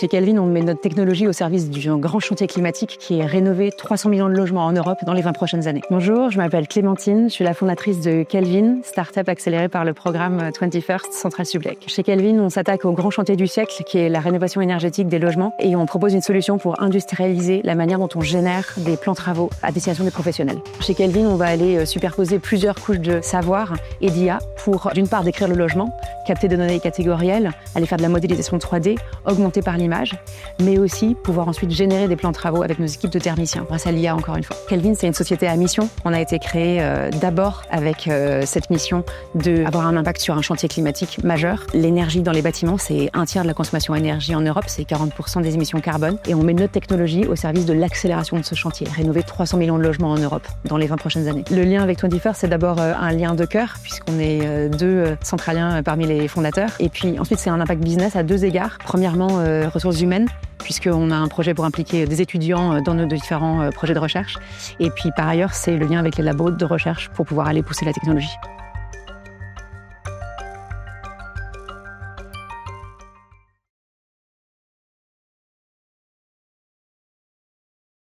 Chez Kelvin, on met notre technologie au service d'un grand chantier climatique qui est rénover 300 millions de logements en Europe dans les 20 prochaines années. Bonjour, je m'appelle Clémentine, je suis la fondatrice de Kelvin, start-up accélérée par le programme 21st Central Sublec. Chez Kelvin, on s'attaque au grand chantier du siècle qui est la rénovation énergétique des logements et on propose une solution pour industrialiser la manière dont on génère des plans travaux à destination des professionnels. Chez Kelvin, on va aller superposer plusieurs couches de savoir et d'IA pour d'une part décrire le logement, capter des données catégorielles, aller faire de la modélisation 3D, augmentée par l'image, mais aussi pouvoir ensuite générer des plans de travaux avec nos équipes de thermiciens, grâce à l'IA encore une fois. Kelvin, c'est une société à mission. On a été créé d'abord avec cette mission d'avoir un impact sur un chantier climatique majeur. L'énergie dans les bâtiments, c'est un tiers de la consommation énergie en Europe, c'est 40% des émissions carbone. Et on met notre technologie au service de l'accélération de ce chantier, rénover 300 millions de logements en Europe dans les 20 prochaines années. Le lien avec 21st, c'est d'abord un lien de cœur, puisqu'on est deux centraliens parmi les fondateurs. Et puis ensuite, c'est un impact business à deux égards. Premièrement, ressources humaines, puisqu'on a un projet pour impliquer des étudiants dans nos différents projets de recherche. Et puis par ailleurs, c'est le lien avec les labos de recherche pour pouvoir aller pousser la technologie.